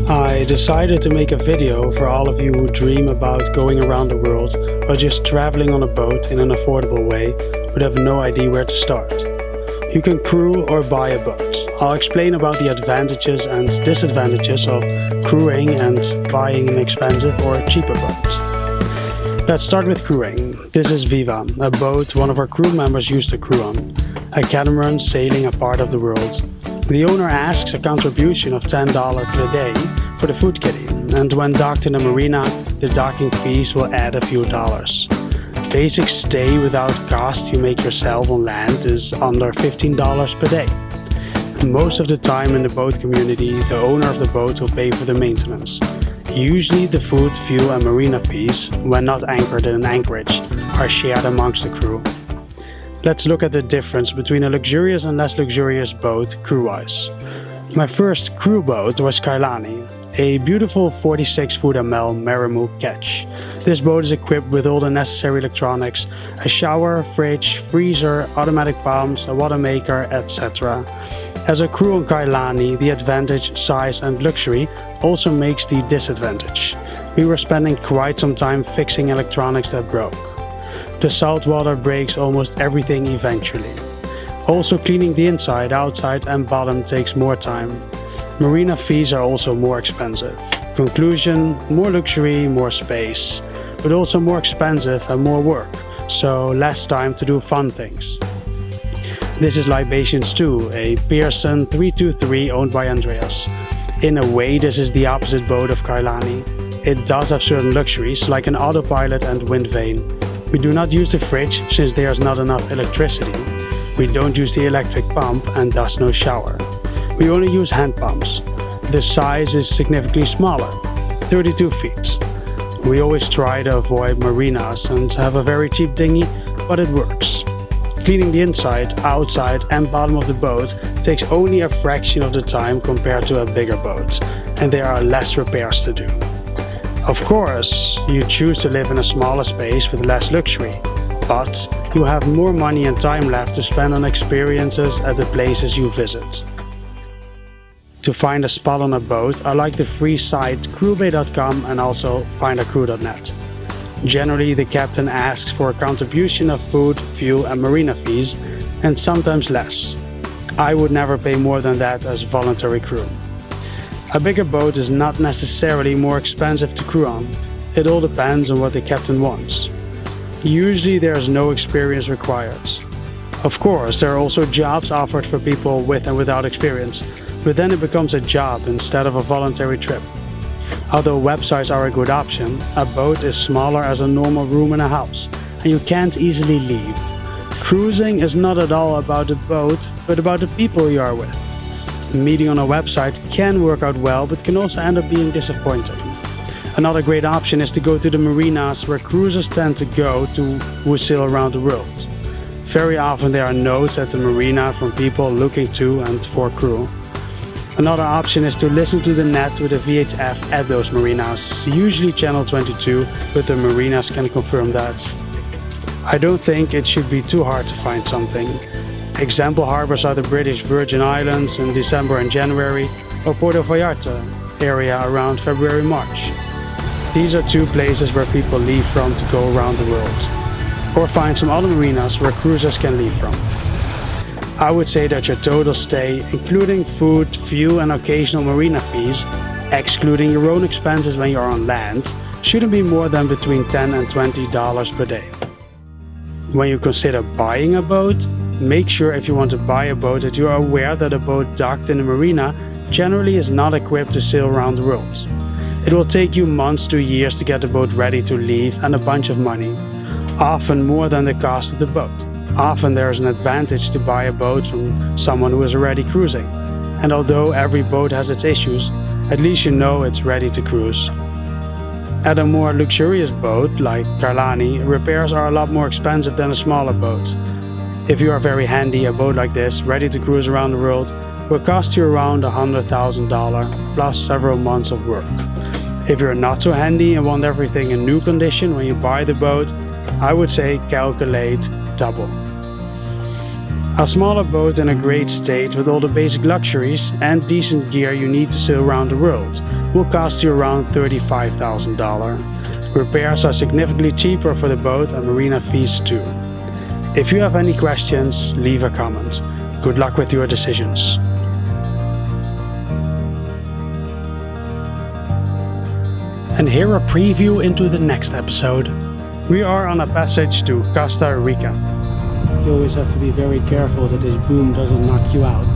I decided to make a video for all of you who dream about going around the world or just traveling on a boat in an affordable way but have no idea where to start. You can crew or buy a boat. I'll explain about the advantages and disadvantages of crewing and buying an expensive or cheaper boat. Let's start with crewing. This is Viva, a boat one of our crew members used to crew on, a catamaran sailing a part of the world. The owner asks a contribution of $10 per day for the food kitty, and when docked in a marina, the docking fees will add a few dollars. Basic stay without cost you make yourself on land is under $15 per day. Most of the time in the boat community, the owner of the boat will pay for the maintenance. Usually the food, fuel and marina fees, when not anchored in an anchorage, are shared amongst the crew. Let's look at the difference between a luxurious and less luxurious boat crew-wise. My first crew boat was Kailani, a beautiful 46-foot ML Maramu ketch. This boat is equipped with all the necessary electronics, a shower, fridge, freezer, automatic pumps, a water maker, etc. As a crew on Kailani, the advantage, size and luxury also makes the disadvantage. We were spending quite some time fixing electronics that broke. The salt water breaks almost everything eventually. Also cleaning the inside, outside and bottom takes more time. Marina fees are also more expensive. Conclusion, more luxury, more space, but also more expensive and more work, so less time to do fun things. This is Libations 2, a Pearson 323 owned by Andreas. In a way, this is the opposite boat of Kailani. It does have certain luxuries like an autopilot and wind vane. We do not use the fridge since there is not enough electricity. We don't use the electric pump and thus no shower. We only use hand pumps. The size is significantly smaller, 32 feet. We always try to avoid marinas and have a very cheap dinghy, but it works. Cleaning the inside, outside and bottom of the boat takes only a fraction of the time compared to a bigger boat, and there are less repairs to do. Of course, you choose to live in a smaller space with less luxury, but you have more money and time left to spend on experiences at the places you visit. To find a spot on a boat, I like the free site crewbay.com and also findacrew.net. Generally, the captain asks for a contribution of food, fuel and marina fees, and sometimes less. I would never pay more than that as voluntary crew. A bigger boat is not necessarily more expensive to crew on. It all depends on what the captain wants. Usually there is no experience required. Of course, there are also jobs offered for people with and without experience, but then it becomes a job instead of a voluntary trip. Although websites are a good option, a boat is smaller as a normal room in a house, and you can't easily leave. Cruising is not at all about the boat, but about the people you are with. Meeting on a website can work out well, but can also end up being disappointing. Another great option is to go to the marinas where cruisers tend to go to who sail around the world. Very often there are notes at the marina from people looking to and for crew. Another option is to listen to the net with a VHF at those marinas, usually channel 22, but the marinas can confirm that. I don't think it should be too hard to find something. Example harbors are the British Virgin Islands in December and January, or Puerto Vallarta area around February-March. These are two places where people leave from to go around the world. Or find some other marinas where cruisers can leave from. I would say that your total stay, including food, fuel and occasional marina fees, excluding your own expenses when you're on land, shouldn't be more than between $10 and $20 per day. When you consider buying a boat, make sure if you want to buy a boat that you are aware that a boat docked in a marina generally is not equipped to sail around the world. It will take you months to years to get the boat ready to leave and a bunch of money, often more than the cost of the boat. Often there is an advantage to buy a boat from someone who is already cruising, and although every boat has its issues, at least you know it's ready to cruise. At a more luxurious boat like Kailani, repairs are a lot more expensive than a smaller boat. If you are very handy, a boat like this, ready to cruise around the world, will cost you around $100,000 plus several months of work. If you're not so handy and want everything in new condition when you buy the boat, I would say calculate double. A smaller boat in a great state with all the basic luxuries and decent gear you need to sail around the world will cost you around $35,000. Repairs are significantly cheaper for the boat and marina fees too. If you have any questions, leave a comment. Good luck with your decisions. And here a preview into the next episode. We are on a passage to Costa Rica. You always have to be very careful that this boom doesn't knock you out.